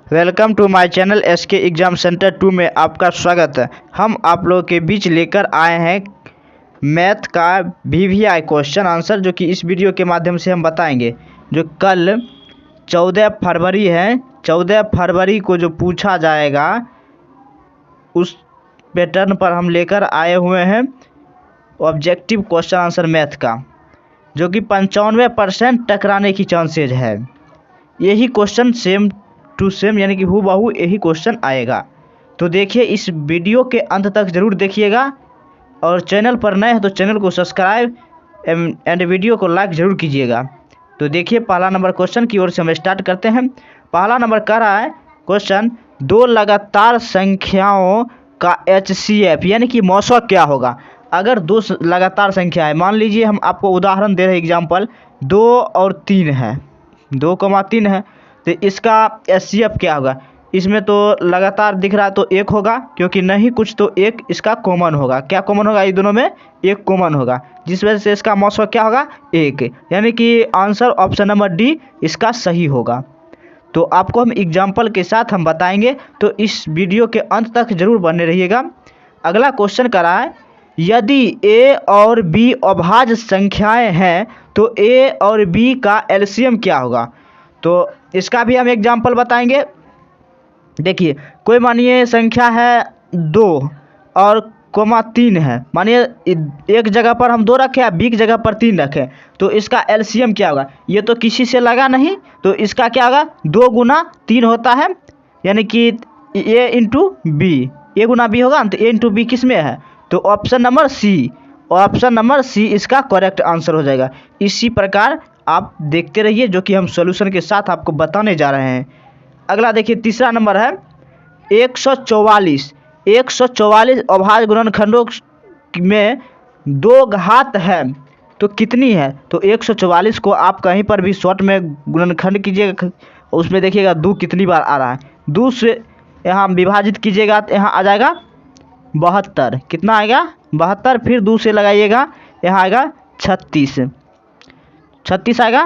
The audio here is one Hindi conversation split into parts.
Welcome to my channel SK exam centre 2 में आपका स्वागत है। हम आप लोगों के बीच लेकर आए हैं मैथ का वीवीआई क्वेश्चन आंसर, जो कि इस वीडियो के माध्यम से हम बताएंगे। जो कल 14 फरवरी है, 14 फरवरी को जो पूछा जाएगा उस पैटर्न पर हम लेकर आए हुए हैं ऑब्जेक्टिव क्वेश्चन आंसर मैथ का, जो कि 95% टकराने की चांसेज है। यही क्वेश्चन सेम टू सेम यानी कि हूबहू यही क्वेश्चन आएगा। तो देखिए, इस वीडियो के अंत तक ज़रूर देखिएगा, और चैनल पर नए हैं तो चैनल को सब्सक्राइब एंड वीडियो को लाइक ज़रूर कीजिएगा। तो देखिए, पहला नंबर क्वेश्चन की ओर से हम स्टार्ट करते हैं। पहला नंबर कह रहा है क्वेश्चन, दो लगातार संख्याओं का HCF यानी कि मौसक क्या होगा। अगर दो लगातार संख्या है, मान लीजिए हम आपको उदाहरण दे रहे हैं, एग्जाम्पल 2 और 3 है, 2,3 है, तो इसका HCF क्या होगा। इसमें तो लगातार दिख रहा है तो 1 होगा, क्योंकि नहीं कुछ तो 1 इसका कॉमन होगा। क्या कॉमन होगा, ये दोनों में 1 कॉमन होगा, जिस वजह से इसका मौसक क्या होगा 1, यानी कि आंसर ऑप्शन नंबर डी इसका सही होगा। तो आपको हम एग्जाम्पल के साथ हम बताएंगे, तो इस वीडियो के अंत तक जरूर बने रहिएगा। अगला क्वेश्चन कर रहा है, यदि A और B अभाज्य संख्याएं हैं तो A और B का एलसीएम क्या होगा। तो इसका भी हम एग्जाम्पल बताएंगे। देखिए, कोई मानिए संख्या है 2 और 3 है, मानिए एक जगह पर हम 2 रखें या B की जगह पर 3 रखें, तो इसका एलसीएम क्या होगा। ये तो किसी से लगा नहीं, तो इसका क्या होगा 2 गुना 3 होता है, यानी कि A इंटू बी, A गुना B होगा, तो A इंटू बी किस में है, तो option number C, option number C इसका करेक्ट आंसर हो जाएगा। इसी प्रकार आप देखते रहिए, जो कि हम सॉल्यूशन के साथ आपको बताने जा रहे हैं। अगला देखिए, तीसरा नंबर है 144 अभाज्य गुणनखंडों में 2 घात है तो कितनी है। तो 144 को आप कहीं पर भी शॉर्ट में गुणनखंड कीजिएगा, उसमें देखिएगा 2 कितनी बार आ रहा है, 2 से यहाँ विभाजित कीजिएगा तो यहाँ आ जाएगा 72। कितना आएगा 72, फिर 2 से लगाइएगा, यहाँ आएगा 36 आएगा।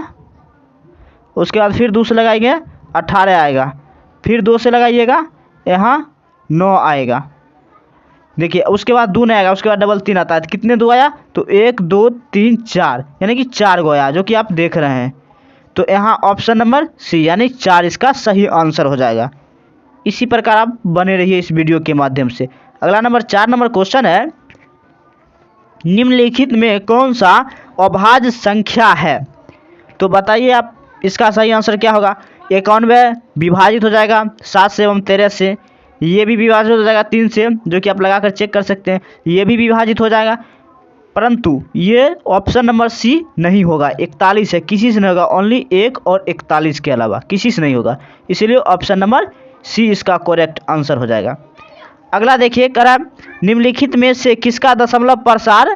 उसके बाद फिर 2 से लगाएंगे 18 आएगा, फिर 2 से लगाइएगा, यहाँ 9 आएगा। देखिए, उसके बाद 2 नहीं आएगा, उसके बाद डबल 3 आता है, तो कितने 2 आया, तो 1 2 3 4, यानी कि 4 गो आया, जो कि आप देख रहे हैं। तो यहाँ ऑप्शन नंबर सी यानी 4 इसका सही आंसर हो जाएगा। इसी प्रकार आप बने रहिए इस वीडियो के माध्यम से। अगला नंबर 4 नंबर क्वेश्चन है, निम्नलिखित में कौन सा अभाज्य संख्या है। तो बताइए आप, इसका सही आंसर क्या होगा। 91 विभाजित हो जाएगा 7 से एवं 13 से, ये भी विभाजित हो जाएगा 3 से, जो कि आप लगाकर चेक कर सकते हैं, ये भी विभाजित हो जाएगा, परंतु ये ऑप्शन नंबर सी नहीं होगा। 41 है, किसी से नहीं होगा, ओनली 1 और 41 के अलावा किसी से नहीं होगा, इसीलिए ऑप्शन नंबर सी इसका करेक्ट आंसर हो जाएगा। अगला देखिए, करा निम्नलिखित में से किसका दशमलव प्रसार,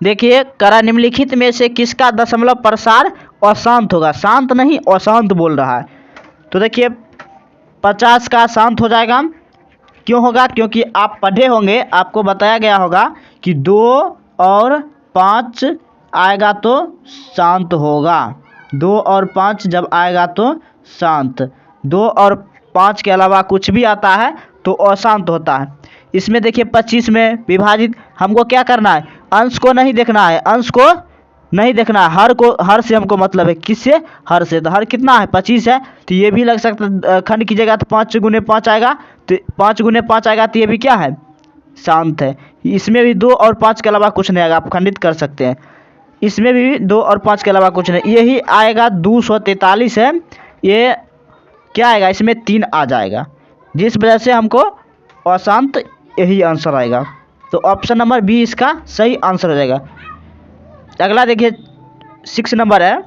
देखिए करा निम्नलिखित में से किसका दशमलव प्रसार अशांत होगा। शांत नहीं अशांत बोल रहा है, तो देखिए 50 का शांत हो जाएगा। क्यों होगा, क्योंकि आप पढ़े होंगे, आपको बताया गया होगा कि 2 और 5 आएगा तो शांत होगा, 2 और 5 जब आएगा तो शांत, 2 और 5 के अलावा कुछ भी आता है तो अशांत होता है। इसमें देखिए 25 में विभाजित, हमको क्या करना है, अंश को नहीं देखना है, अंश को नहीं देखना है, हर से हमको मतलब है, किससे, हर से। तो हर कितना है 25 है, तो ये भी लग सकता है, खंड कीजिएगा तो 5 गुने 5 आएगा, तो 5 गुने 5 आएगा, तो ये भी क्या है शांत है। इसमें भी 2 और 5 के अलावा कुछ नहीं आएगा, आप खंडित कर सकते हैं। इसमें भी 2 और 5 के अलावा कुछ नहीं, यही आएगा 243 है, ये क्या आएगा, इसमें 3 आ जाएगा, जिस वजह से हमको अशांत यही आंसर आएगा। तो ऑप्शन नंबर बी इसका सही आंसर हो जाएगा। अगला देखिए 6 नंबर है,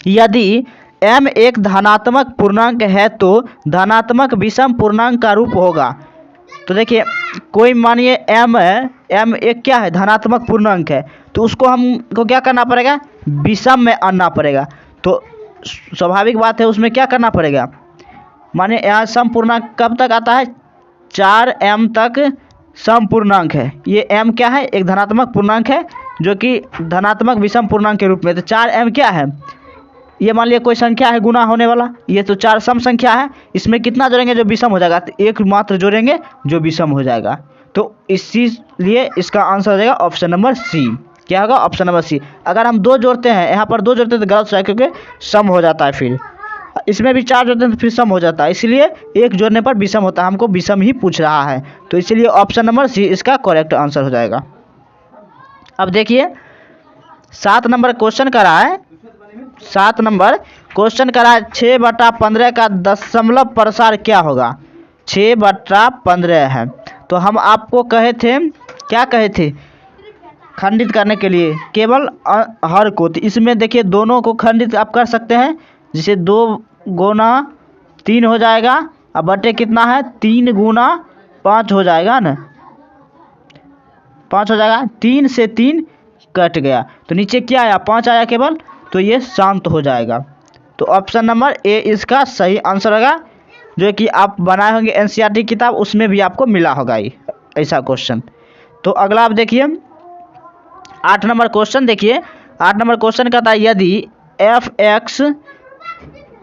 यदि m एक धनात्मक पूर्णांक है तो धनात्मक विषम पूर्णांक का रूप होगा। तो देखिए, कोई मानिए m है, m एक क्या है धनात्मक पूर्णांक है, तो उसको हमको क्या करना पड़ेगा, विषम में आना पड़ेगा। तो स्वाभाविक बात है, उसमें क्या करना पड़ेगा, माने यहाँ सम पूर्णांक कब तक आता है, 4m तक सम पूर्णांक है। ये m क्या है, एक धनात्मक पूर्णांक है, जो कि धनात्मक विषम पूर्णांक के रूप में, तो 4m क्या है ये मान लिया कोई संख्या है गुना होने वाला, ये तो 4 सम संख्या है, इसमें कितना जोड़ेंगे जो विषम हो जाएगा, तो एक मात्र जोड़ेंगे जो विषम हो जाएगा। तो इसीलिए इसका आंसर हो जाएगा ऑप्शन नंबर सी। क्या होगा? Option number C. अगर हम 2 जोड़ते हैं, यहाँ पर 2 जोड़ते हैं तो गलत है, क्योंकि सम हो जाता है, फिर इसमें भी 4 जोड़ते हैं तो फिर सम हो जाता है, इसलिए एक जोड़ने पर विषम होता है, हमको विषम ही पूछ रहा है, तो इसलिए ऑप्शन नंबर सी इसका करेक्ट आंसर हो जाएगा। अब देखिए 7 नंबर क्वेश्चन करा है, 7 नंबर क्वेश्चन करा है 6/15 का दशमलव प्रसार क्या होगा? 6/15 है, तो हम आपको कहे थे, क्या कहे थे? खंडित करने के लिए केवल हर को, तो इसमें देखिए दोनों को खंडित आप कर सकते हैं, जिसे 2 गुना 3 हो जाएगा, अब बटे कितना है 3 गुना 5 हो जाएगा ना, 5 हो जाएगा, 3 से 3 कट गया, तो नीचे क्या आया 5 आया केवल, तो ये शांत हो जाएगा। तो ऑप्शन नंबर ए इसका सही आंसर होगा, जो कि आप बनाए होंगे एनसीईआरटी किताब, उसमें भी आपको मिला होगा ये ऐसा क्वेश्चन। तो अगला आप देखिए 8 नंबर क्वेश्चन देखिए, 8 नंबर क्वेश्चन कहता है यदि एफ एक्स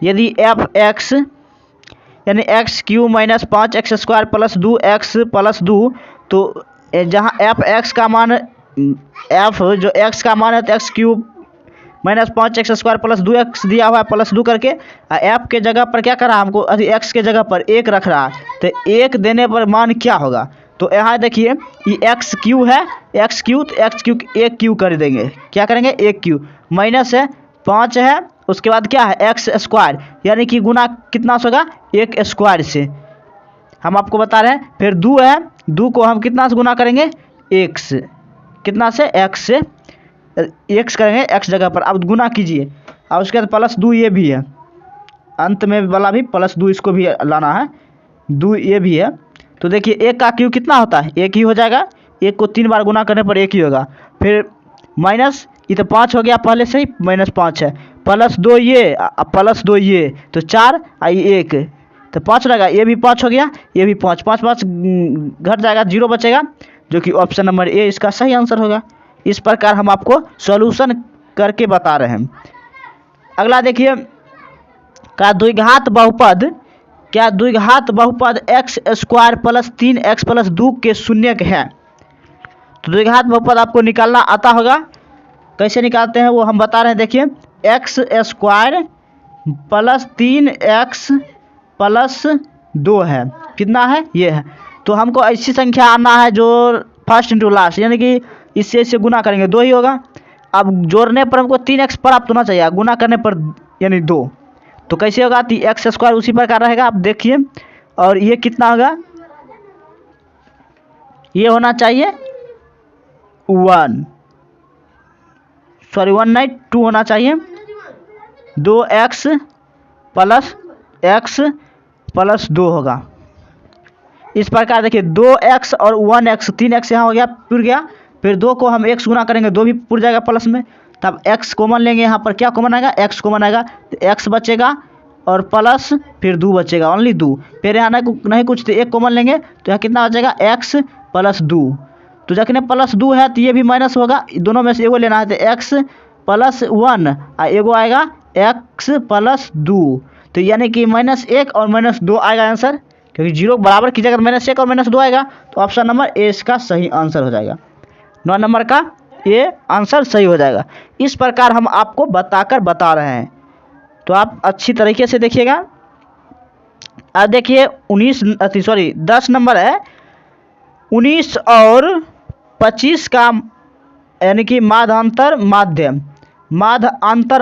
यानी x³ - 5x² + 2x + 2, तो जहाँ एफ एक्स का मान, एफ जो एक्स का मान है तो x³ - 5x² + 2x दिया हुआ है, +2 करके एफ के जगह पर क्या कर रहा है हमको, एक्स के जगह पर 1 रख रहा है, तो 1 देने पर मान क्या होगा? तो यहाँ देखिए ये x³ है, x³ तो x³ 1 कर देंगे, क्या करेंगे 1 माइनस है 5 है, उसके बाद क्या है x², यानी कि गुना कितना होगा 1 स्क्वायर से, हम आपको बता रहे हैं। फिर 2 है, 2 को हम कितना से गुना करेंगे 1 से, कितना से x से, x करेंगे x जगह पर, अब गुना कीजिए, और उसके बाद +2 ये भी है, अंत में वाला भी +2 इसको भी लाना है, 2 ये भी है, तो देखिए 1 का क्यूब कितना होता है 1 ही हो जाएगा, 1 को 3 बार गुना करने पर 1 ही होगा, फिर माइनस ये तो 5 हो गया पहले से ही, -5 है, +2 ये, +2 ये, तो 4 आई 1, तो 5 रहेगा, ये भी 5 हो गया, ये भी 5, 5 5 घट जाएगा, 0 बचेगा, जो कि ऑप्शन नंबर ए इसका सही आंसर होगा। इस प्रकार हम आपको सॉल्यूशन करके बता रहे हैं। अगला देखिए क्या द्विघात बहुपद x² + 3x + 2 के शून्यक है? तो द्विघात बहुपद आपको निकालना आता होगा, कैसे निकालते हैं वो हम बता रहे हैं। देखिए x² + 3x + 2 है, कितना है ये है, तो हमको ऐसी संख्या आना है जो फर्स्ट इंटू लास्ट, यानी कि इससे गुना करेंगे 2 ही होगा। अब जोड़ने पर हमको 3x प्राप्त होना चाहिए, गुना करने पर यानी 2, तो कैसे होगा, x² उसी प्रकार रहेगा, आप देखिए, और ये कितना होगा, ये होना चाहिए 1 नहीं 2 होना चाहिए, 2x + x + 2 होगा। इस प्रकार देखिए 2x और 1x, 3x यहाँ हो गया, पुर गया, फिर 2 को हम x गुना करेंगे, 2 भी पुर जाएगा प्लस में, तब x कॉमन लेंगे, यहाँ पर क्या कॉमन आएगा x कॉमन आएगा, तो x बचेगा और प्लस फिर 2 बचेगा, ओनली 2, फिर यहाँ नहीं कुछ, तो 1 कॉमन लेंगे, तो यहाँ कितना बचेगा x + 2, तो जखने +2 है तो ये भी माइनस होगा, दोनों में से एगो लेना है, तो x + 1 और एगो आएगा x + 2, तो यानी कि -1 और -2 आएगा आंसर, क्योंकि 0 बराबर की जगह -1 और -2 आएगा, तो ऑप्शन नंबर ए इसका सही आंसर हो जाएगा, 9 नंबर का ये आंसर सही हो जाएगा। इस प्रकार हम आपको बता रहे हैं, तो आप अच्छी तरीके से देखिएगा। अब देखिए 10 नंबर है, 19 और 25 का यानी कि माध्यांतर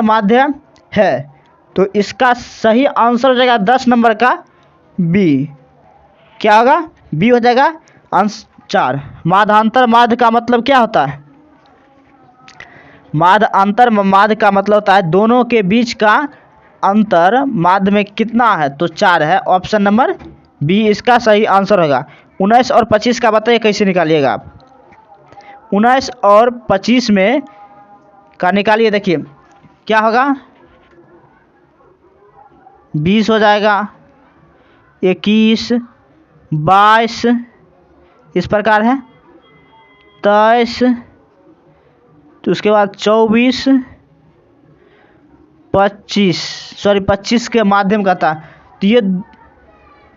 माध्य है, तो इसका सही आंसर हो जाएगा 10 नंबर का बी, क्या होगा बी हो जाएगा आंसर 4। माध्यांतर माध्य का मतलब क्या होता है, माध्यांतर माध्य का मतलब होता है दोनों के बीच का अंतर माध्य में कितना है, तो 4 है, ऑप्शन नंबर बी इसका सही आंसर होगा। 19 और 25 का बताइए कैसे निकालिएगा आप, 19 और 25 में का निकालिए, देखिए क्या होगा 20 हो जाएगा, 21 22 इस प्रकार है, 23, तो उसके बाद 24 25 के माध्यम का था। तो ये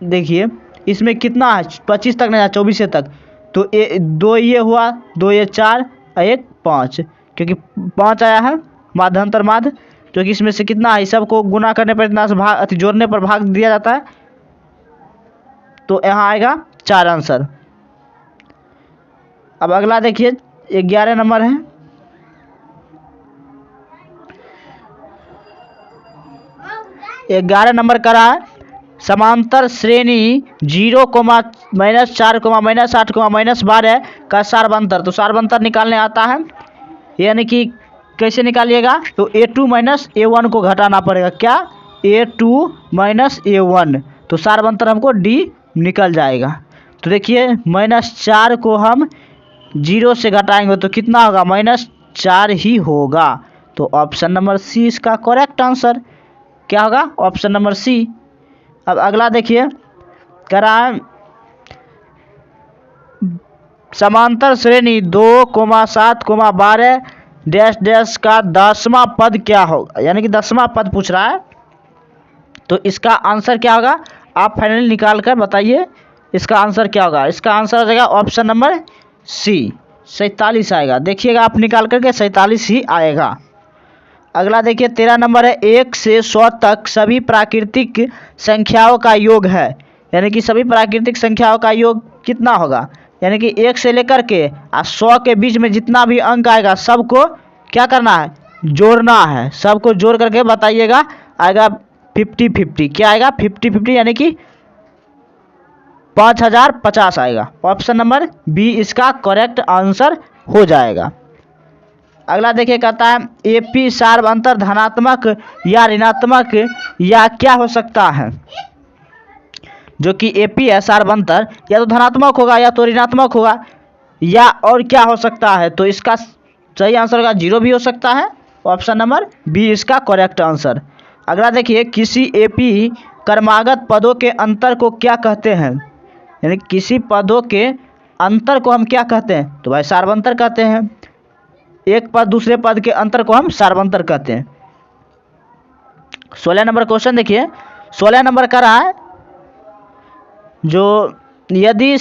देखिए इसमें कितना है, 25 तक नहीं आया, 24 तक। तो 2 ये हुआ, 2 ये 4 और 1 5, क्योंकि 5 आया है माध्यांतर माध्य, क्योंकि इसमें से कितना है, सबको गुना करने पर इतना से भाग जोड़ने पर भाग दिया जाता है। तो यहाँ आएगा 4 आंसर। अब अगला देखिए 11 नंबर है। ग्यारह नंबर का रहा है समांतर श्रेणी 0, -4, -8, -12 का सारवंतर। तो सारवंतर निकालने आता है, यानी कि कैसे निकालिएगा, तो A2 - A1 को घटाना पड़ेगा। क्या, A2 - A1। तो सारवंतर हमको D निकल जाएगा। तो देखिए -4 को हम 0 से घटाएंगे तो कितना होगा, -4 ही होगा। तो ऑप्शन नंबर सी इसका करेक्ट आंसर क्या होगा, ऑप्शन नंबर सी। अब अगला देखिए कह रहा है समांतर श्रेणी 2, 7, 12 डैश डैश का 10वां पद क्या होगा, यानी कि 10वां पद पूछ रहा है। तो इसका आंसर क्या होगा, आप फाइनली निकाल कर बताइए इसका आंसर क्या होगा। इसका आंसर हो जाएगा ऑप्शन नंबर सी, 47 आएगा। देखिएगा आप निकाल करके 47 ही आएगा। अगला देखिए 13 नंबर है 1 से 100 तक सभी प्राकृतिक संख्याओं का योग है, यानी कि सभी प्राकृतिक संख्याओं का योग कितना होगा, यानी कि 1 से लेकर के 100 के बीच में जितना भी अंक आएगा सबको क्या करना है, जोड़ना है। सबको जोड़ करके बताइएगा, आएगा 50-50। क्या आएगा, 50-50, यानी कि 5050 आएगा। ऑप्शन नंबर बी इसका करेक्ट आंसर हो जाएगा। अगला देखिए कहता है एपी सार्वंतर धनात्मक या ऋणात्मक या क्या हो सकता है, जो कि एपी है सार्वंतर या तो धनात्मक होगा या तो ऋणात्मक होगा, या और क्या हो सकता है। तो इसका सही आंसर होगा 0 भी हो सकता है। ऑप्शन नंबर बी इसका करेक्ट आंसर। अगला देखिए किसी एपी क्रमागत पदों के अंतर को क्या कहते हैं, यानी किसी पदों के अंतर को हम क्या कहते हैं, तो भाई सार्वंतर कहते हैं। एक पद दूसरे पद के अंतर को हम सार्वंतर कहते हैं। 16 नंबर क्वेश्चन देखिए, 16 नंबर का रहा है जो यदि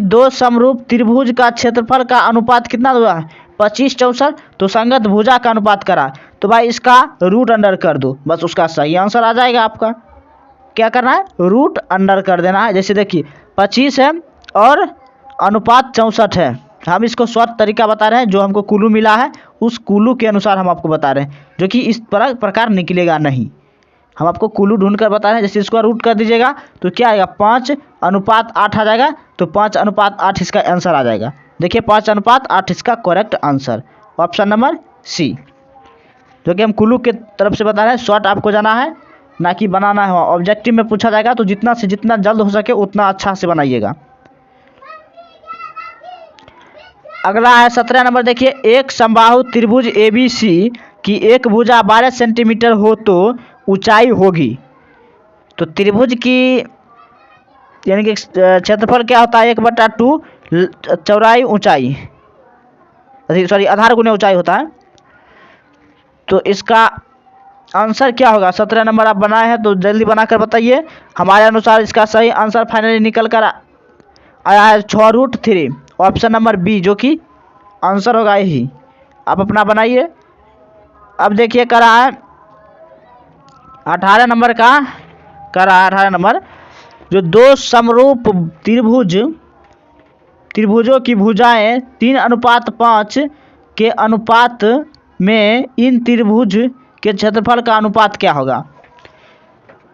दो समरूप त्रिभुज का क्षेत्रफल का अनुपात कितना हुआ है, 25-64, तो संगत भुजा का अनुपात करा, तो भाई इसका रूट अंडर कर दो, बस उसका सही आंसर आ जाएगा। आपका क्या करना है, रूट अंडर कर देना है। जैसे देखिए 25 है और अनुपात 64 है, हम इसको शॉर्ट तरीका बता रहे हैं, जो हमको कुल्लू मिला है उस कुल्लू के अनुसार हम आपको बता रहे हैं, जो कि इस प्रकार निकलेगा नहीं, हम आपको कुल्लू ढूंढ कर बता रहे हैं। जैसे इसको रूट कर दीजिएगा तो क्या आएगा, 5:8 आ जाएगा। तो 5:8 इसका आंसर आ जाएगा। देखिए 5:8 इसका correct answer, option number C, जो कि हम कुल्लू के तरफ से बता रहे हैं। शॉर्ट आपको जाना है, ना कि बनाना है। ऑब्जेक्टिव में पूछा जाएगा तो जितना से जितना जल्द हो सके उतना अच्छा से बनाइएगा। अगला है 17 नंबर देखिए, एक समबाहु त्रिभुज ABC की एक भुजा 12 सेंटीमीटर हो तो ऊंचाई होगी। तो त्रिभुज की यानी कि क्षेत्रफल क्या होता है, 1/2 चौड़ाई ऊंचाई, सॉरी आधार गुने ऊंचाई होता है। तो इसका आंसर क्या होगा, 17 नंबर आप बनाए हैं तो जल्दी बनाकर बताइए। हमारे अनुसार इसका सही आंसर फाइनली निकल कर आया है 6√3, ऑप्शन नंबर बी, जो कि आंसर होगा यही। आप अपना बनाइए। अब देखिए कर रहा है 18 नंबर का, कर रहा है 18 नंबर, जो दो समरूप त्रिभुजों की भुजाएं 3:5 के अनुपात में इन त्रिभुज के क्षेत्रफल का अनुपात क्या होगा।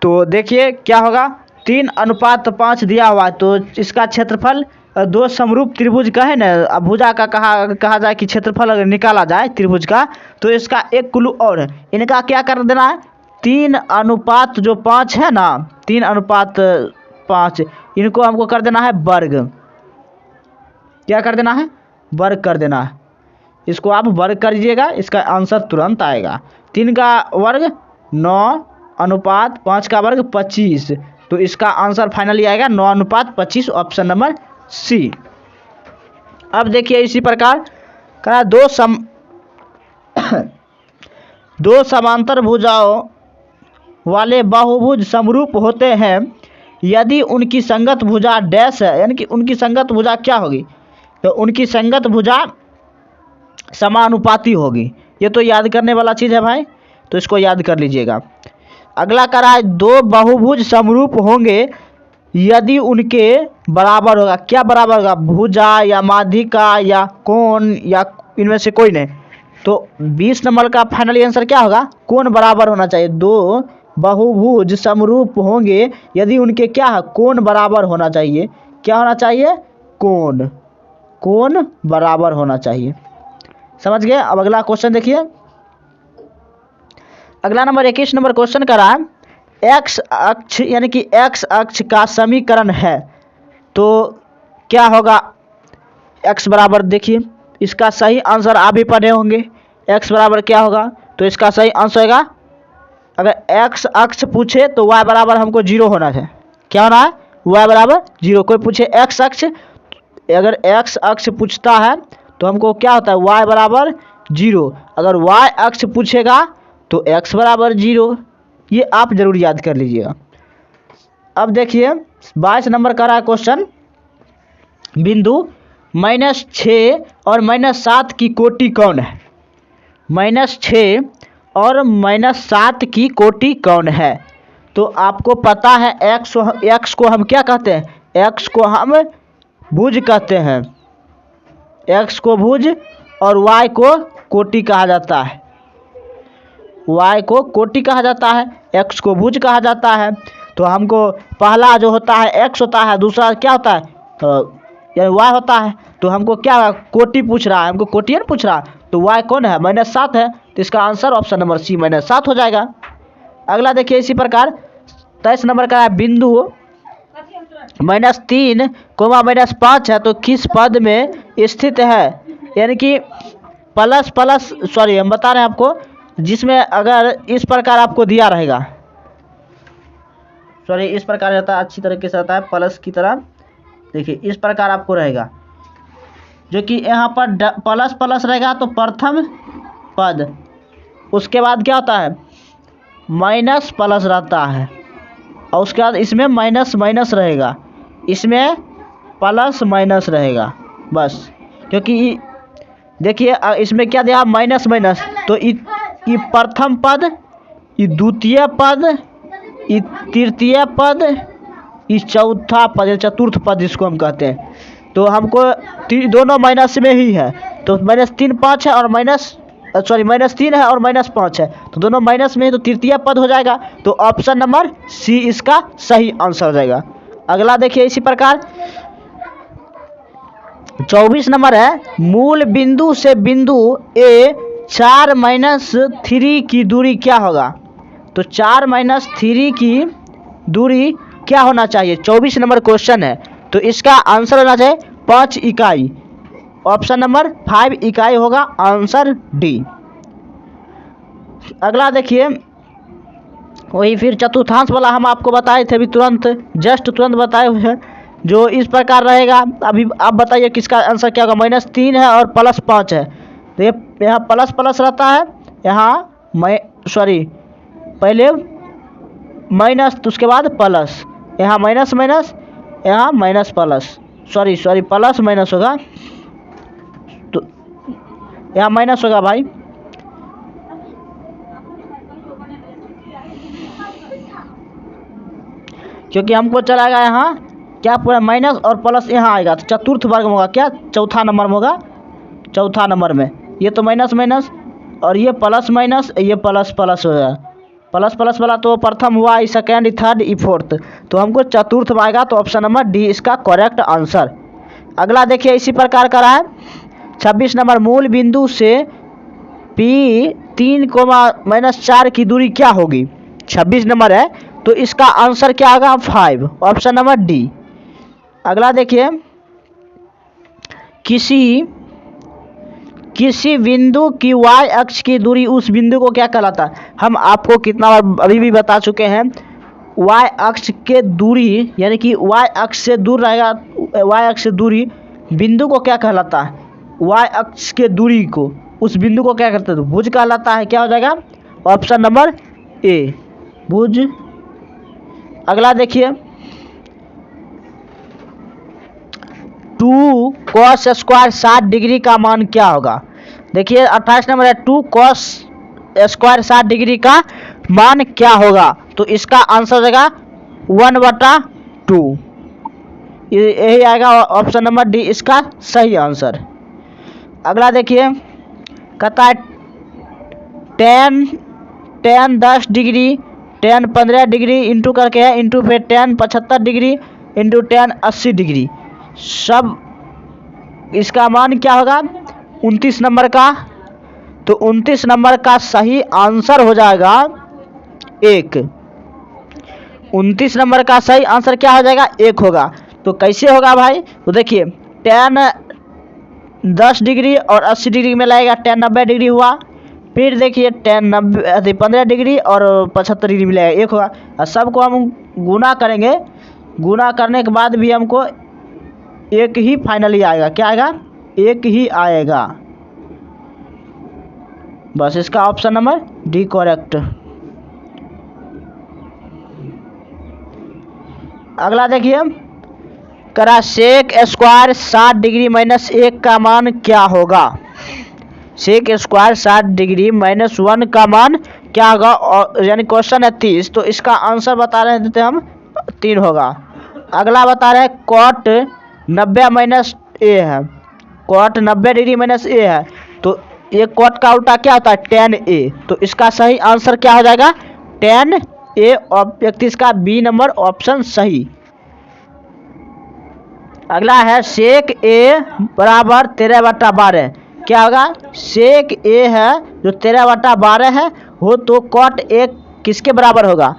तो देखिए क्या होगा, 3:5 दिया हुआ, तो इसका क्षेत्रफल दो समरूप त्रिभुज का है ना, अब भुजा का कहा जाए कि क्षेत्रफल अगर निकाला जाए त्रिभुज का, तो इसका एक क्लू और है, इनका क्या कर देना है, 3:5 है ना, 3:5 इनको हमको कर देना है वर्ग। क्या कर देना है, वर्ग कर देना है। इसको आप वर्ग कर दीजिएगा, इसका आंसर तुरंत आएगा। 3 का वर्ग 9:5 का वर्ग 25, तो इसका आंसर फाइनली आएगा 9:25, ऑप्शन नंबर सी। अब देखिए इसी प्रकार का दो समांतर भुजाओं वाले बहुभुज समरूप होते हैं यदि उनकी संगत भुजा डैश है, यानी कि उनकी संगत भुजा क्या होगी, तो उनकी संगत भुजा समानुपाती होगी। ये तो याद करने वाला चीज़ है भाई, तो इसको याद कर लीजिएगा। अगला करा है दो बहुभुज समरूप होंगे यदि उनके बराबर होगा। क्या बराबर होगा, भुजा या माध्यिका या कोण या इनमें से कोई नहीं। तो 20 नंबर का फाइनल आंसर क्या होगा, कोण बराबर होना चाहिए। दो बहुभुज समरूप होंगे यदि उनके क्या है, कोण बराबर होना चाहिए। क्या होना चाहिए, कोण, कोण बराबर होना चाहिए। समझ गए। अब अगला क्वेश्चन देखिए। अगला नंबर 21 नंबर क्वेश्चन करा है एक्स अक्ष यानी कि एक्स अक्ष का समीकरण है, तो क्या होगा एक्स बराबर, देखिए इसका सही आंसर आप भी पढ़े होंगे। एक्स बराबर क्या होगा, तो इसका सही आंसर होगा, अगर एक्स अक्ष पूछे तो वाई बराबर हमको 0 होना है। क्या होना है, वाई बराबर 0। कोई पूछे एक्स अक्ष, अगर एक्स अक्ष पूछता है तो हमको क्या होता है, वाई बराबर 0। अगर वाई अक्ष पूछेगा तो एक्स बराबर 0। ये आप जरूर याद कर लीजिएगा। अब देखिए 22 नंबर का रहा क्वेश्चन, बिंदु -6 और -7 की कोटि कौन है। -6 और -7 की कोटि कौन है, तो आपको पता है एक्स को हम क्या कहते हैं, एक्स को हम भुज कहते हैं। एक्स को भुज और वाई को कोटि कहा जाता है। वाई को कोटि कहा जाता है, एक्स को भुज कहा जाता है। तो हमको पहला जो होता है एक्स होता है, दूसरा क्या होता है, यानी वाई होता है। तो हमको क्या कोटि पूछ रहा है, हमको कोटियन पूछ रहा है, तो वाई कौन है, -7 है। तो इसका आंसर ऑप्शन नंबर सी -7 हो जाएगा। अगला देखिए इसी प्रकार 23 नंबर का है, बिंदु -3, -5 है तो किस पद में स्थित है, यानी कि प्लस प्लस सॉरी हम बता रहे हैं आपको, जिसमें अगर इस प्रकार आपको दिया रहेगा, सॉरी इस प्रकार रहता है, अच्छी तरीके से रहता है प्लस की तरह। देखिए इस प्रकार आपको रहेगा, जो कि यहाँ पर प्लस प्लस रहेगा तो प्रथम पद, उसके बाद क्या होता है माइनस प्लस रहता है, और उसके बाद इसमें माइनस माइनस रहेगा, इसमें प्लस माइनस रहेगा बस। क्योंकि देखिए इसमें क्या दिया माइनस माइनस, तो ये प्रथम पद, ये द्वितीय पद, ये तृतीय पद, ये चौथा पद, चतुर्थ पद जिसको हम कहते हैं। तो हमको दोनों माइनस में ही है, तो -3 5 है और -3 है और -5 है, तो दोनों माइनस में है, तो तृतीय पद हो जाएगा। तो ऑप्शन नंबर सी इसका सही आंसर हो जाएगा। अगला देखिए इसी प्रकार 24 नंबर है, मूल बिंदु से बिंदु ए 4-3 की दूरी क्या होगा, तो 4-3 की दूरी क्या होना चाहिए, 24 नंबर क्वेश्चन है। तो इसका आंसर होना चाहिए 5 इकाई, ऑप्शन नंबर 5 इकाई होगा आंसर डी। अगला देखिए वही फिर चतुर्थांश वाला हम आपको बताए थे अभी तुरंत बताए हुए हैं, जो इस प्रकार रहेगा। अभी आप बताइए किसका आंसर क्या होगा, -3 है और +5 है, तो ये यहाँ प्लस प्लस रहता है, यहाँ पहले माइनस तो उसके बाद प्लस, यहाँ माइनस माइनस, यहाँ minus plus, sorry plus minus होगा, तो यहाँ माइनस होगा भाई। क्योंकि हमको चलाएगा यहाँ क्या पूरा माइनस और प्लस यहाँ आएगा, तो चतुर्थ वर्ग में होगा, क्या चौथा नंबर में होगा, चौथा नंबर में ये तो माइनस माइनस और ये प्लस माइनस, ये प्लस प्लस हो जाएगा, प्लस प्लस वाला तो प्रथम हुआ, ई सेकेंड, ई थर्ड, ई फोर्थ, तो हमको चतुर्थ में आएगा, तो ऑप्शन नंबर डी इसका करेक्ट आंसर। अगला देखिए इसी प्रकार का है 26 नंबर, मूल बिंदु से P3, -4 की दूरी क्या होगी, 26 नंबर है, तो इसका आंसर क्या होगा 5, ऑप्शन नंबर डी। अगला देखिए किसी बिंदु की y अक्ष की दूरी उस बिंदु को क्या कहलाता है। हम आपको कितना बार अभी भी बता चुके हैं, y अक्ष के दूरी यानी कि y अक्ष से दूर रहेगा, y अक्ष से दूरी बिंदु को क्या कहलाता है, y अक्ष के दूरी को उस बिंदु को क्या कहते हैं, भुज कहलाता है। क्या हो जाएगा ऑप्शन नंबर ए भुज। अगला देखिए 2 cos स्क्वायर 60 डिग्री का मान क्या होगा। देखिए 28 नंबर है 2 cos स्क्वायर 60 डिग्री का मान क्या होगा। तो इसका आंसर हो जाएगा 1/2। यही आएगा ऑप्शन नंबर डी इसका सही आंसर। अगला देखिए कहता है 10 10 डिग्री 10 15 डिग्री इंटू करके है इंटू फिर 10 75 डिग्री इंटू 10 80 डिग्री, सब इसका मान क्या होगा 29 नंबर का। तो 29 नंबर का सही आंसर हो जाएगा 1। 29 नंबर का सही आंसर क्या हो जाएगा 1 होगा। तो कैसे होगा भाई, तो देखिए 10 10 डिग्री और 80 डिग्री में लगेगा 10 90 डिग्री हुआ। फिर देखिए 10 15 डिग्री और 75 डिग्री में लगेगा 1 होगा। और सबको हम गुना करेंगे, गुना करने के बाद भी हमको 1 ही फाइनली आएगा। क्या आएगा 1 ही आएगा। बस इसका ऑप्शन नंबर डी करेक्ट। अगला देखिए करा सेक स्क्वायर 60 डिग्री माइनस 1 का मान क्या होगा। सेक स्क्वायर 60 डिग्री माइनस 1 का मान क्या होगा, यानी क्वेश्चन है 30। तो इसका आंसर बता रहे हैं हम 3 होगा। अगला बता रहे हैं कॉट 90 माइनस ए है, कॉट 90 डिग्री माइनस ए है। तो ये कॉट का उल्टा क्या होता है tan a। तो इसका सही आंसर क्या हो जाएगा tan a। व्यक्ति इसका बी नंबर ऑप्शन सही। अगला है सेक a बराबर 13/12। क्या होगा सेक a है जो 13/12 है हो तो कॉट a किसके बराबर होगा।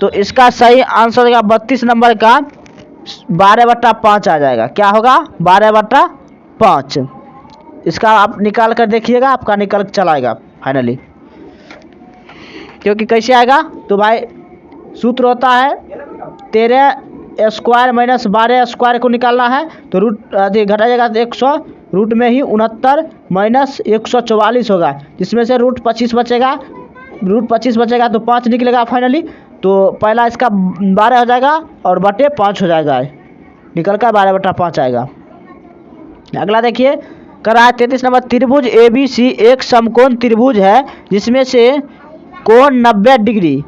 तो इसका सही आंसर होगा 32 नंबर का 12/5 आ जाएगा। क्या होगा 12/5। इसका आप निकाल कर देखिएगा, आपका निकल चलाएगा फाइनली। क्योंकि कैसे आएगा तो भाई सूत्र होता है 13 स्क्वायर माइनस 12 स्क्वायर को निकालना है। तो रूट घटा जाएगा तो 100, रूट में ही 69 माइनस 144 होगा, जिसमें से रूट 25 बचेगा। रूट 25 बचेगा तो 5 निकलेगा फाइनली। तो पहला इसका 12 हो जाएगा और बटे 5 हो जाएगा, निकल कर 12/5 आएगा। अगला देखिए करा है 33 नंबर त्रिभुज ABC एक समकोण त्रिभुज है जिसमें से कोण 90 डिग्री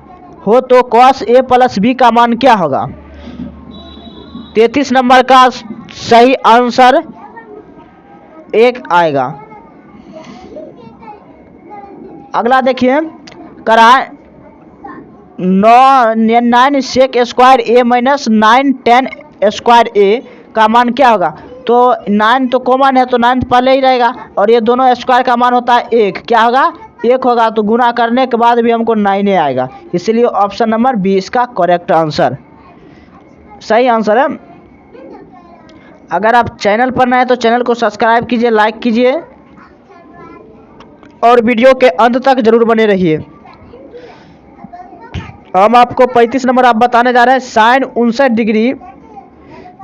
हो तो cos A प्लस B का मान क्या होगा। 33 नंबर का सही आंसर 1 आएगा। अगला देखिए करा 9 sec square A minus 9 tan square A का मान क्या होगा। तो 9 तो कॉमन है तो 9 पहले ही रहेगा और ये दोनों स्क्वायर का मान होता है 1। क्या होगा 1 होगा। तो गुना करने के बाद भी हमको 9 आएगा, इसलिए ऑप्शन नंबर बी इसका करेक्ट आंसर सही आंसर है। अगर आप चैनल पर नए हैं तो चैनल को सब्सक्राइब कीजिए, लाइक कीजिए और वीडियो के अंत तक जरूर बने रहिए। हम आपको 35 नंबर आप बताने जा रहे हैं साइन 59 डिग्री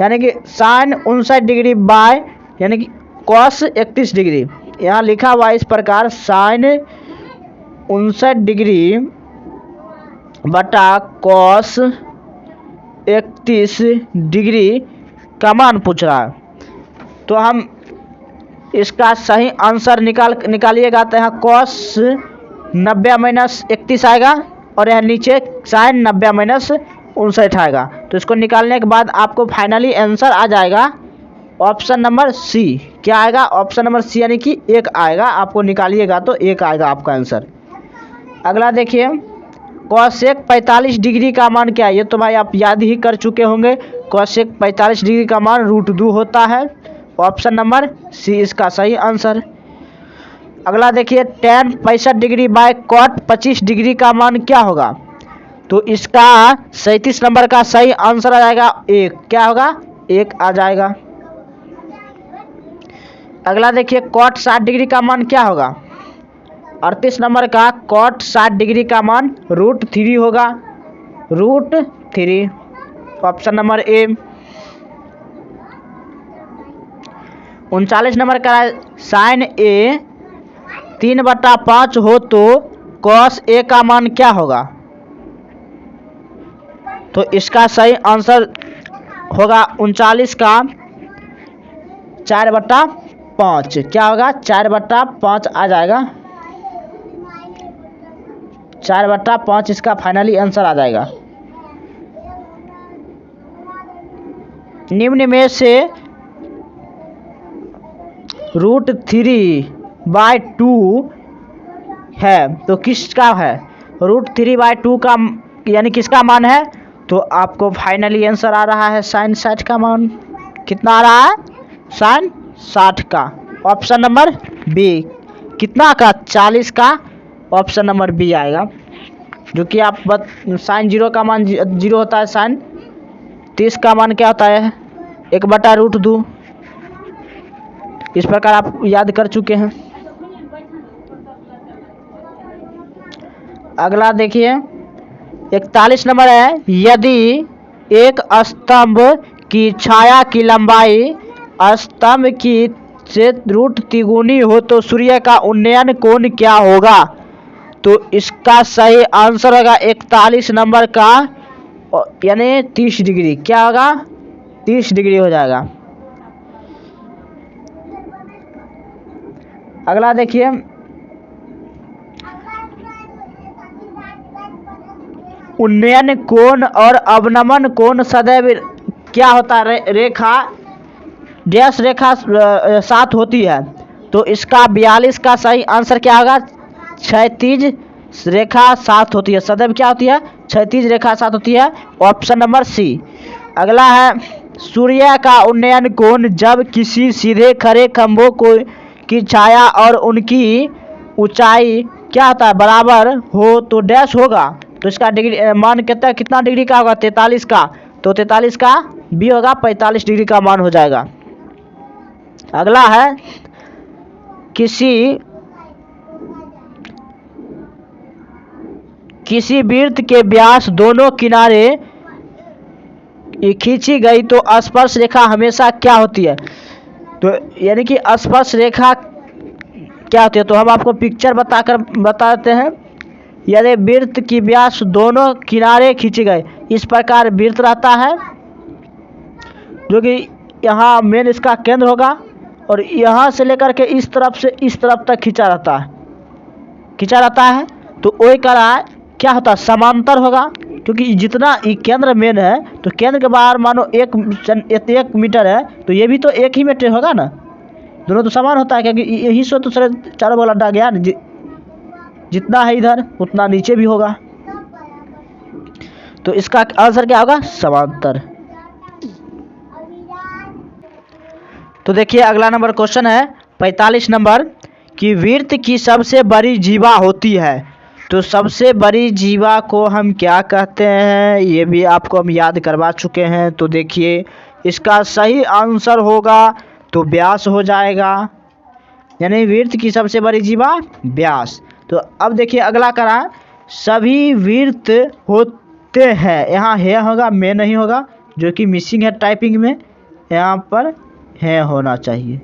यानी कि साइन 59 डिग्री बाय यानी कि कॉस 31 डिग्री। यहाँ लिखा हुआ इस प्रकार साइन 59 डिग्री बटा कॉस 31 डिग्री का मान पूछ रहा है। तो हम इसका सही आंसर निकालिएगा तो यहाँ कॉस 90 माइनस 31 आएगा और यहाँ नीचे साइन 90 माइनस 59 आएगा। तो इसको निकालने के बाद आपको फाइनली आंसर आ जाएगा ऑप्शन नंबर सी। क्या आएगा ऑप्शन नंबर सी यानी कि 1 आएगा। आपको निकालिएगा तो 1 आएगा आपका आंसर। अगला देखिए कॉसेक 45 डिग्री का मान क्या है। ये तो भाई आप याद ही कर चुके होंगे। कॉसेक 45 डिग्री का मान √2 होता है। ऑप्शन नंबर सी इसका सही आंसर। अगला देखिए tan 65 degree by cot 25 degree का मान क्या होगा। तो इसका 37 नंबर का सही आंसर आ जाएगा 1। क्या होगा 1 आ जाएगा। अगला देखिए कॉट 60 डिग्री का मान क्या होगा। 38 नंबर का कॉट 60 डिग्री का मान √3 होगा, √3 ऑप्शन नंबर ए। 39 नंबर का साइन A 3/5 हो तो cos A का मान क्या होगा? तो इसका सही आंसर होगा 39 का 4/5। क्या होगा? 4/5 आ जाएगा। 4/5 इसका फाइनली आंसर आ जाएगा। निम्न में से √3/2 है तो किसका है? √3/2 का यानी किसका मान है? तो आपको फाइनली आंसर आ रहा है sin 60 का मान। कितना आ रहा है? sin 60 का। Option number B. कितना का? 40 का। ऑप्शन नंबर बी आएगा। जो कि आप sin 0 का मान 0 होता है। sin 30 का मान क्या होता है? 1/√2। इस प्रकार आप याद कर चुके हैं। अगला देखिए 41 नंबर है। यदि एक स्तंभ की छाया की लंबाई स्तंभ की से √3 हो तो सूर्य का उन्नयन कोण क्या होगा? तो इसका सही आंसर होगा 41 नंबर का यानी 30 डिग्री। क्या होगा? 30 डिग्री हो जाएगा। अगला देखिए उन्नयन कोण और अवनमन कोण सदैव क्या होता है? रेखा डैश रेखा साथ होती है। तो इसका 42 का सही आंसर क्या होगा? क्षैतिज रेखा साथ होती है। सदैव क्या होती है? क्षैतिज रेखा साथ होती है। Option number C. अगला है सूर्य का उन्नयन कोण जब किसी सीधे खड़े खंभों को की छाया और उनकी ऊंचाई क्या होता है? बराबर हो तो डैश होगा। तो इसका डिग्री मान कितना डिग्री का होगा? 43 का। तो 43 का बी होगा। 45 डिग्री का मान हो जाएगा। अगला है किसी वृत्त के व्यास दोनों किनारे खींची गई तो स्पर्श रेखा हमेशा क्या होती है? तो यानी कि स्पर्श रेखा क्या होती है? तो हम आपको पिक्चर बताते हैं। यदि वृत्त की व्यास दोनों किनारे खींचे गए, इस प्रकार वृत्त रहता है जो कि यहाँ मेन इसका केंद्र होगा और यहाँ से लेकर के इस तरफ से इस तरफ तक खींचा रहता है। तो वही कह रहा है क्या होता है? समांतर होगा। क्योंकि जितना ये केंद्र मेन है तो केंद्र के बाहर मानो 1 मीटर है तो ये भी तो 1 ही मीटर होगा ना। दोनों तो समान होता है क्योंकि यही से तो सारे चारों वाला अड्डा गया। जितना है इधर उतना नीचे भी होगा। तो इसका आंसर क्या होगा? समांतर। तो देखिए अगला नंबर क्वेश्चन है 45 नंबर कि वृत्त की सबसे बड़ी जीवा होती है। तो सबसे बड़ी जीवा को हम क्या कहते हैं? ये भी आपको हम याद करवा चुके हैं। तो देखिए इसका सही आंसर होगा तो व्यास हो जाएगा। यानी वृत्त की सबसे बड़ी जीवा व्यास। तो अब देखिए अगला करा सभी वृत्त होते हैं। यहाँ है होगा, में नहीं होगा, जो कि मिसिंग है टाइपिंग में। यहाँ पर है होना चाहिए।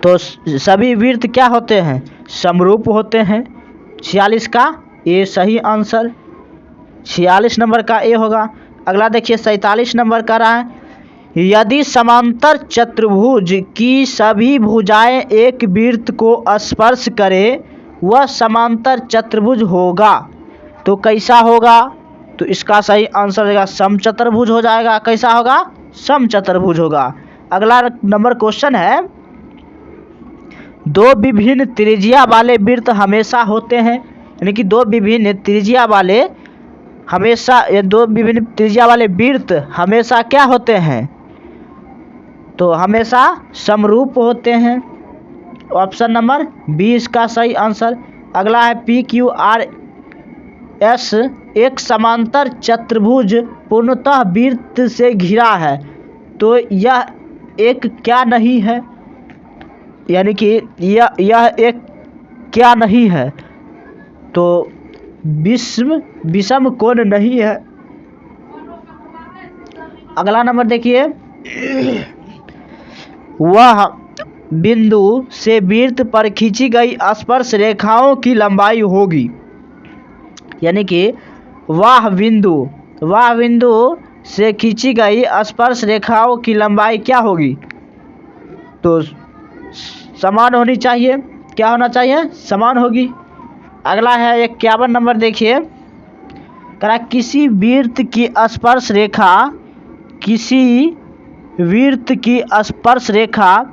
तो सभी वृत्त क्या होते हैं? समरूप होते हैं। 46 का ए सही आंसर। 46 नंबर का ए होगा। अगला देखिए 47 नंबर का रहा है यदि समांतर चतुर्भुज की सभी भुजाएं एक वृत्त को स्पर्श करे वह समांतर चतुर्भुज होगा। तो कैसा होगा? तो इसका सही आंसर होगा समचतुर्भुज हो जाएगा। कैसा होगा? समचतुर्भुज होगा। अगला नंबर क्वेश्चन है दो विभिन्न त्रिज्या वाले वृत्त हमेशा होते हैं। यानी कि दो विभिन्न त्रिज्या वाले वृत्त हमेशा क्या होते हैं? तो हमेशा समरूप होते हैं। ऑप्शन नंबर 20 का सही आंसर। अगला है PQRS एक समांतर चतुर्भुज पूर्णतः वृत्त से घिरा है। तो यह एक क्या नहीं है? यानी कि यह एक क्या नहीं है? तो विषम कोण नहीं है। अगला नंबर देखिए बिंदु से वृत्त पर खींची गई स्पर्श रेखाओं की लंबाई होगी। यानी कि वह बिंदु से खींची गई स्पर्श रेखाओं की लंबाई क्या होगी? तो समान होनी चाहिए। क्या होना चाहिए? समान होगी। अगला है 51 नंबर, देखिए कह किसी वृत्त की स्पर्श रेखा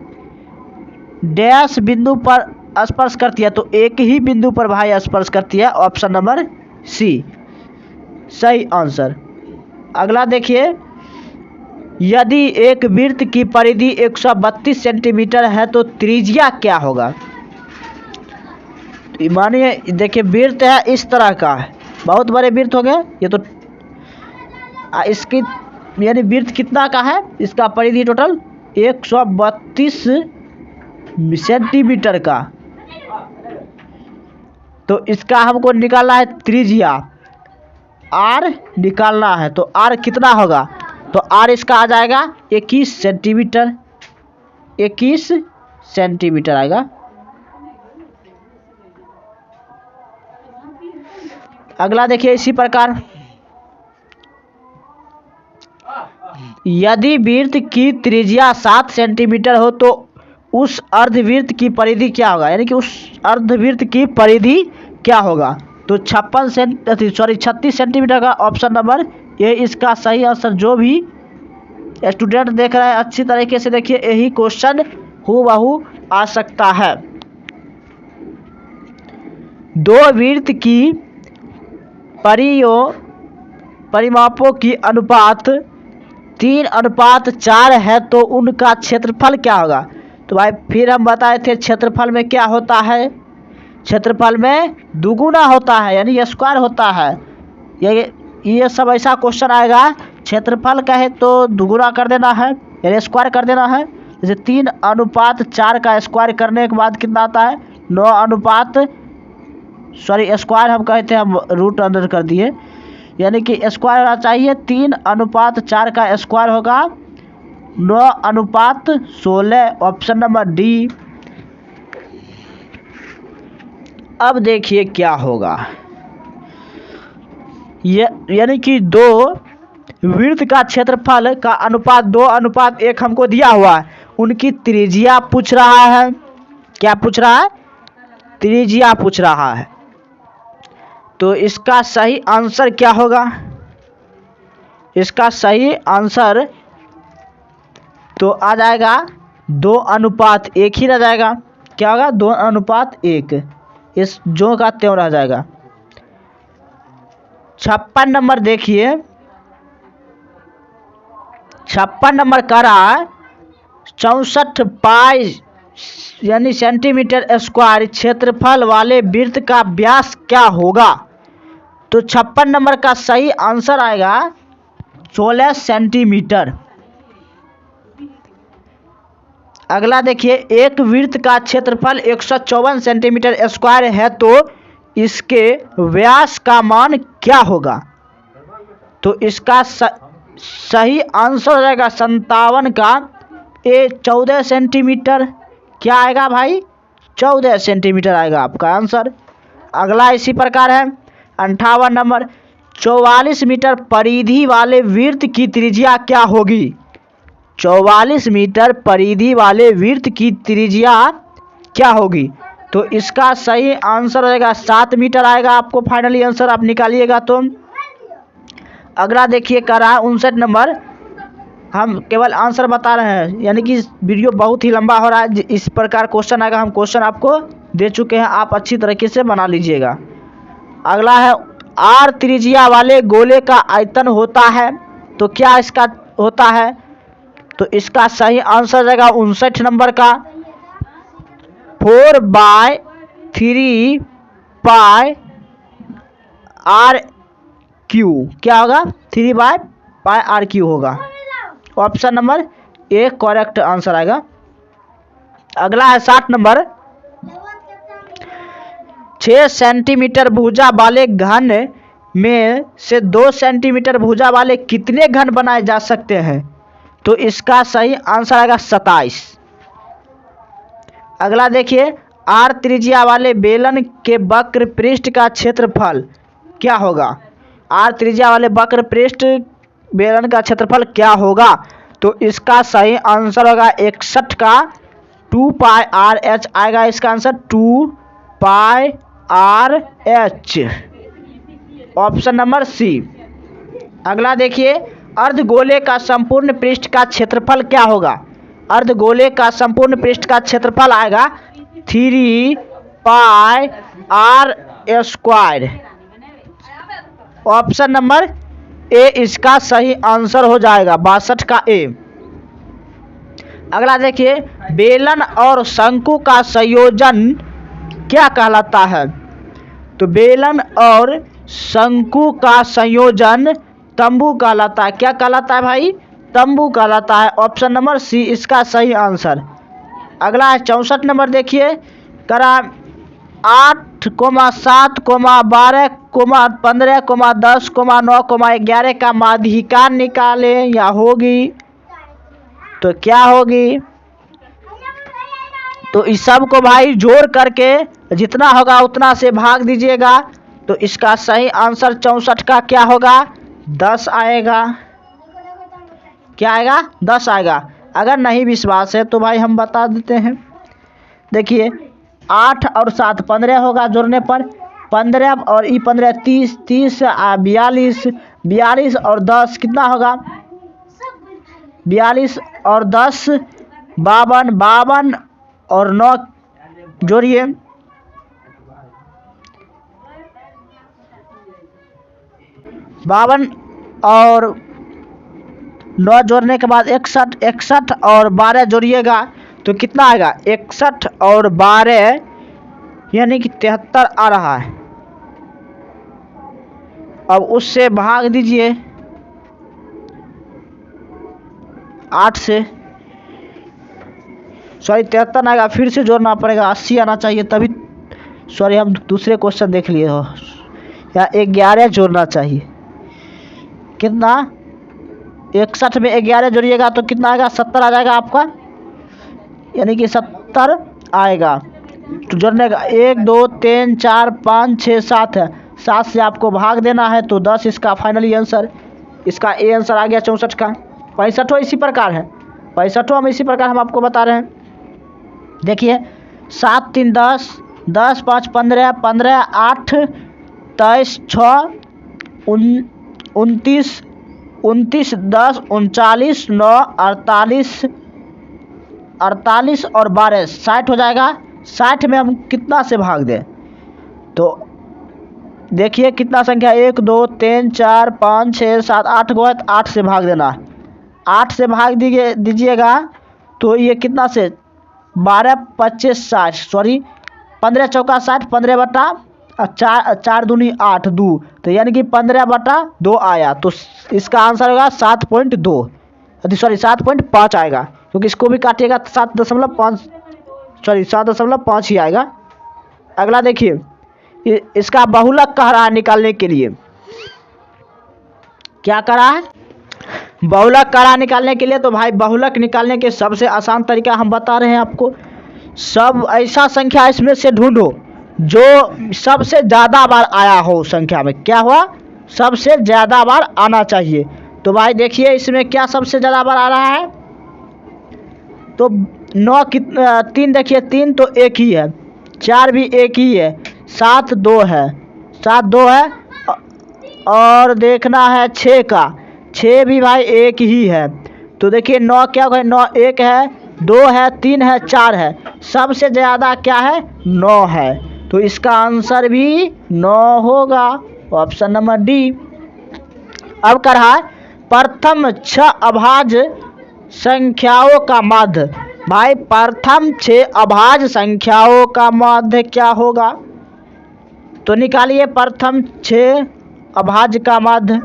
डैश बिंदु पर स्पर्श करती है। तो एक ही बिंदु पर भाई स्पर्श करती है। ऑप्शन नंबर सी सही आंसर। अगला देखिए, यदि एक वृत्त की परिधि 132 सेंटीमीटर है तो त्रिज्या क्या होगा? मानिए देखिए वृत्त है इस तरह का है, बहुत बड़े वृत्त हो गए ये तो। इसकी यानी वृत्त कितना का है? इसका परिधि टोटल 132 सेंटीमीटर का। तो इसका हमको निकालना है त्रिज्या, आर निकालना है। तो आर कितना होगा? तो आर इसका आ जाएगा 21 सेंटीमीटर। 21 सेंटीमीटर आएगा। अगला देखिए इसी प्रकार, यदि वृत्त की त्रिज्या 7 सेंटीमीटर हो तो उस अर्धवृत्त की परिधि क्या होगा? यानी कि उस अर्धवृत्त की परिधि क्या होगा? तो 36 सेंटीमीटर का। ऑप्शन नंबर ये इसका सही आंसर। जो भी स्टूडेंट देख रहे हैं अच्छी तरीके से देखिए, यही क्वेश्चन हूबहू आ सकता है। दो वृत्त की परिमापों की अनुपात 3:4 है तो उनका क्षेत्रफल क्या होगा? तो भाई फिर हम बताए थे क्षेत्रफल में क्या होता है? क्षेत्रफल में दुगुना होता है, यानी स्क्वायर होता है। ये सब ऐसा क्वेश्चन आएगा, क्षेत्रफल कहे तो दुगुना कर देना है, यानी स्क्वायर कर देना है। जैसे 3:4 का स्क्वायर करने के बाद कितना आता है? स्क्वायर हम कहते हैं, हम रूट अंदर कर दिए, यानी कि स्क्वायर होना चाहिए। 3:4 का स्क्वायर होगा 9:16। Option number D. अब देखिए क्या होगा, यानी कि दो वृत्त का क्षेत्रफल का अनुपात 2:1 हमको दिया हुआ है। उनकी त्रिज्या पूछ रहा है। क्या पूछ रहा है? त्रिज्या पूछ रहा है। तो इसका सही आंसर क्या होगा? इसका सही आंसर तो आ जाएगा 2:1 ही रह जाएगा। क्या होगा? 2:1। इस जो का त्यों रह जाएगा। 56 नंबर देखिए, 56 नंबर कह रहा है 64 पाई यानी सेंटीमीटर स्क्वायर क्षेत्रफल वाले वृत्त का व्यास क्या होगा? तो 56 नंबर का सही आंसर आएगा 16 सेंटीमीटर। अगला देखिए, एक वृत्त का क्षेत्रफल 154 सेंटीमीटर स्क्वायर है तो इसके व्यास का मान क्या होगा? तो इसका सही आंसर हो जाएगा 57 का 14 सेंटीमीटर। क्या आएगा भाई? 14 सेंटीमीटर आएगा आपका आंसर। अगला इसी प्रकार है 58 नंबर, 44 मीटर परिधि वाले वृत्त की त्रिज्या क्या होगी? 44 मीटर परिधि वाले वृत्त की त्रिज्या क्या होगी? तो इसका सही आंसर हो जाएगा 7 मीटर आएगा। आपको फाइनली आंसर आप निकालिएगा तो। अगला देखिए कर रहा है 59 नंबर, हम केवल आंसर बता रहे हैं, यानी कि वीडियो बहुत ही लंबा हो रहा है। इस प्रकार क्वेश्चन आएगा, हम क्वेश्चन आपको दे चुके हैं, आप अच्छी तरीके से बना लीजिएगा। अगला है आर त्रिज्या वाले गोले का आयतन होता है तो क्या इसका होता है? तो इसका सही आंसर रहेगा 59 नंबर का 4/3 पाई आर क्यू। क्या होगा? 3/पाई आर क्यू होगा। Option number A correct answer आएगा। अगला है 60 नंबर, 6 सेंटीमीटर भुजा वाले घन में से 2 सेंटीमीटर भुजा वाले कितने घन बनाए जा सकते हैं? तो इसका सही आंसर आएगा 27। अगला देखिए, आर त्रिज्या वाले बेलन के वक्र पृष्ठ का क्षेत्रफल क्या होगा। आर त्रिज्या वाले वक्र पृष्ठ बेलन का क्षेत्रफल क्या होगा। तो इसका सही आंसर होगा 61 का 2 पाई आर एच आएगा। इसका answer 2 pi r h, option number C. अगला देखिए, अर्धगोले का संपूर्ण पृष्ठ का क्षेत्रफल क्या होगा। अर्धगोले का संपूर्ण पृष्ठ का क्षेत्रफल आएगा 3 pi r square, option number A इसका सही आंसर हो जाएगा 62 का ए। अगला देखिए, बेलन और शंकु का संयोजन क्या कहलाता है। तो बेलन और शंकु का संयोजन तंबू कहलाता है। क्या कहलाता है भाई, तंबू कहलाता है, ऑप्शन नंबर सी इसका सही आंसर। अगला है 64 नंबर, देखिए करा 8, 7, 12, 15, 10, 9, 11 का माध्यिका निकाले या होगी तो क्या होगी। तो इस सब को भाई जोड़ करके जितना होगा उतना से भाग दीजिएगा। तो इसका सही आंसर 64 का क्या होगा, 10 आएगा। क्या आएगा, 10 आएगा। अगर नहीं विश्वास है तो भाई हम बता देते हैं। देखिए 8 और 7 15 होगा, जोड़ने पर 15 और 15 30, 30 42, 42 और 10 कितना होगा, 42 और 10 52, 52 और 9 जोड़िए, बावन और 9 जोड़ने के बाद 61, 61 और 12 जोड़िएगा तो कितना आएगा, 61 और 12 यानी कि 73 आ रहा है। अब उससे भाग दीजिए 8 से, सॉरी 73 आएगा, फिर से जोड़ना पड़ेगा, 80 आना चाहिए तभी, सॉरी हम दूसरे क्वेश्चन देख लिए हो, या 11 जोड़ना चाहिए। कितना, 61 में 11 जोड़िएगा तो कितना आएगा, 70 आ जाएगा आपका, यानी कि 70 आएगा। तो जोड़ने का 1 2 3 4 5 6 7 है, 7 से आपको भाग देना है तो 10 इसका फाइनली आंसर, इसका ए आंसर आ गया 64 का। 65 इसी प्रकार है, 65 में इसी प्रकार हम आपको बता रहे हैं। देखिए 7 3 10, 10 5 15, 15 8 23 6 29, 29 10 39 9 48, 48 और 12 60 हो जाएगा। 60 में हम कितना से भाग दें, तो देखिए कितना संख्या 1 2 3 4 5 6 7 8 को है, 8 से भाग देना, 8 से भाग दीजिएगा तो ये कितना से 12 25 60, सॉरी 15 चौका 60, 15 बटा 4 दूनी 8 2, तो यानी कि 15 बटा 2 आया। तो इसका आंसर होगा 7.2, सॉरी 7.5 आएगा, क्योंकि इसको भी काटिएगा 7.5, सॉरी 7.5 ही आएगा। अगला देखिए, इसका बहुलक कह रहा है निकालने के लिए, क्या कह रहा है, बहुलक कह रहा है निकालने के लिए। तो भाई बहुलक निकालने के सबसे आसान तरीका हम बता रहे हैं आपको। सब ऐसा संख्या इसमें से ढूंढो जो सबसे ज़्यादा बार आया हो, संख्या में क्या हुआ, सबसे ज़्यादा बार आना चाहिए। तो भाई देखिए इसमें क्या सबसे ज़्यादा बार आ रहा है, तो 9 कितना, 3 देखिए 3 तो एक ही है, 4 भी एक ही है, 7 2 है, 7 2 है, और देखना है 6 का, 6 भी भाई एक ही है। तो देखिए 9 क्या होगा, 9 1 है, 2 है, 3 है, 4 है, सबसे ज़्यादा क्या है, 9 है। तो इसका आंसर भी 9 होगा, ऑप्शन नंबर डी। अब कर रहा है प्रथम 6 अभाज्य संख्याओं का माध्य। भाई प्रथम 6 अभाज्य संख्याओं का माध्य क्या होगा, तो निकालिए प्रथम 6 अभाज्य का माध्य।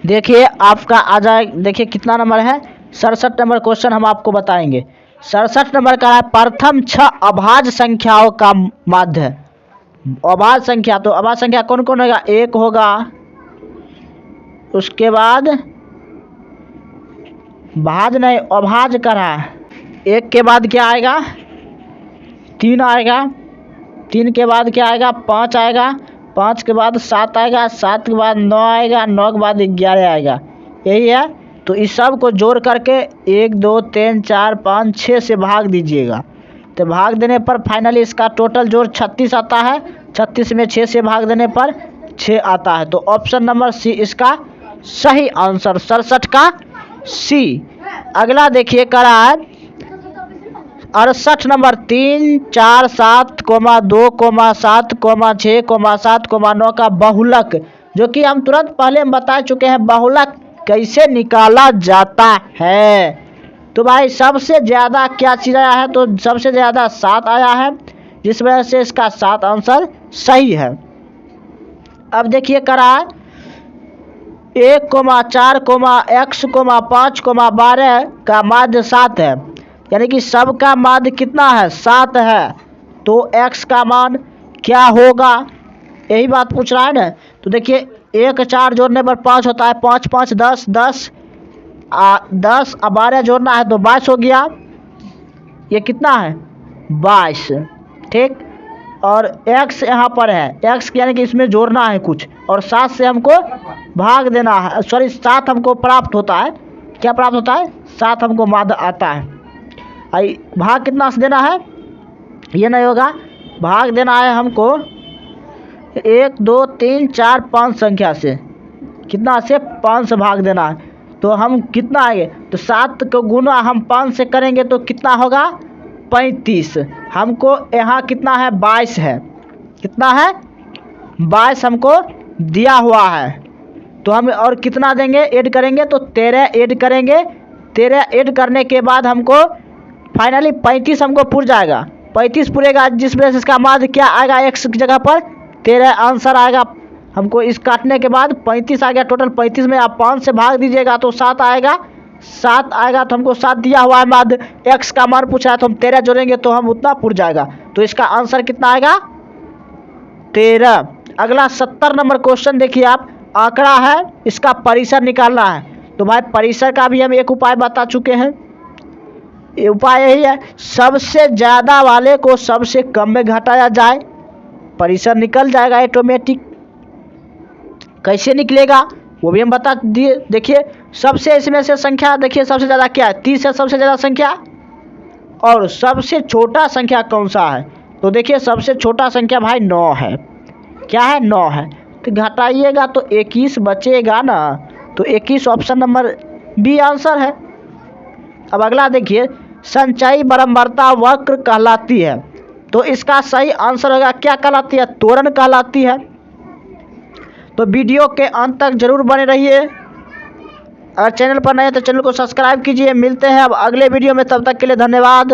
देखिए आपका आ जाए, देखिए कितना नंबर है, 67 नंबर क्वेश्चन हम आपको बताएंगे। 67 नंबर का है प्रथम 6 अभाज्य संख्याओं का माध्य। अभाज्य संख्या, तो अभाज्य संख्या कौन कौन होगा, 1 होगा, उसके बाद भाज्य नहीं अभाज्य का रहा, 1 के बाद क्या आएगा, 3 आएगा, 3 के बाद क्या आएगा 5 आएगा, 5 के बाद 7 आएगा, 7 के बाद 9 आएगा, 9 के बाद 11 आएगा। यही है। तो इस सब को जोड़ करके 1 2 3 4 5 6 से भाग दीजिएगा। तो भाग देने पर फाइनली इसका टोटल जोड़ 36 आता है। 36 में 6 से भाग देने पर 6 आता है। तो ऑप्शन नंबर सी इसका सही आंसर, 67 का सी। अगला देखिए करा है 68 नंबर 3 4 7 2 7 6 7 9 का बहुलक, जो कि हम तुरंत पहले हम बता चुके हैं बहुलक कैसे निकाला जाता है। तो भाई सबसे ज़्यादा क्या चीज़ आया है, तो सबसे ज़्यादा 7 आया है, जिस वजह से इसका 7 आंसर सही है। अब देखिए करा 1, 4, x, 5, 12 का माध्य 7 है, यानी कि सबका माध्य कितना है 7 है। तो x का मान क्या होगा, यही बात पूछ रहा है ना। तो देखिए 1 4 जोड़ने पर 5 होता है, 5 5 10 10 10 और 12 जोड़ना है तो 22 हो गया। ये कितना है 22, ठीक। और x यहाँ पर है, x यानी कि इसमें जोड़ना है कुछ, और 7 से हमको भाग देना है, सॉरी 7 हमको प्राप्त होता है। क्या प्राप्त होता है 7 हमको माध्य आता है। आई भाग कितना से देना है, ये नहीं होगा, भाग देना है हमको 1 2 3 4 5 संख्या से, कितना से 5 से भाग देना है। तो हम कितना आएंगे, तो 7 को गुना हम 5 से करेंगे तो कितना होगा 35। हमको यहाँ कितना है 22 है, कितना है 22 हमको दिया हुआ है। तो हम और कितना देंगे ऐड करेंगे तो 13 ऐड करेंगे। 13 ऐड करने के बाद हमको फाइनली 35 हमको पूर जाएगा, 35 पूरेगा, जिस वजह से इसका माध्य क्या आएगा x की जगह पर 13 आंसर आएगा। हमको इस काटने के बाद 35 आ गया, टोटल 35 में आप 5 से भाग दीजिएगा तो 7 आएगा। 7 आएगा तो हमको 7 दिया हुआ है माध्य, x का मान पूछा है तो हम 13 जोड़ेंगे तो हम उतना पुर जाएगा। तो इसका आंसर कितना आएगा 13। अगला 70 नंबर क्वेश्चन देखिए आप, आंकड़ा है, इसका परिसर निकालना है। तो भाई परिसर का भी हम एक उपाय बता चुके हैं। ये उपाय यही है, सबसे ज़्यादा वाले को सबसे कम में घटाया जाए, परिसर निकल जाएगा ऑटोमेटिक। कैसे निकलेगा वो भी हम बता दिए। देखिए सबसे इसमें से संख्या देखिए सबसे ज़्यादा क्या है 30 है सबसे ज़्यादा संख्या, और सबसे छोटा संख्या कौन सा है, तो देखिए सबसे छोटा संख्या भाई 9 है। क्या है 9 है, तो घटाइएगा तो 21 बचेगा ना, तो 21 ऑप्शन नंबर बी आंसर है। अब अगला देखिए संचयी बारंबारता वक्र कहलाती है, तो इसका सही आंसर होगा क्या कहलाती है, त्वरण कहलाती है। तो वीडियो के अंत तक जरूर बने रहिए। अगर चैनल पर नए हैं तो चैनल को सब्सक्राइब कीजिए। मिलते हैं अब अगले वीडियो में, तब तक के लिए धन्यवाद।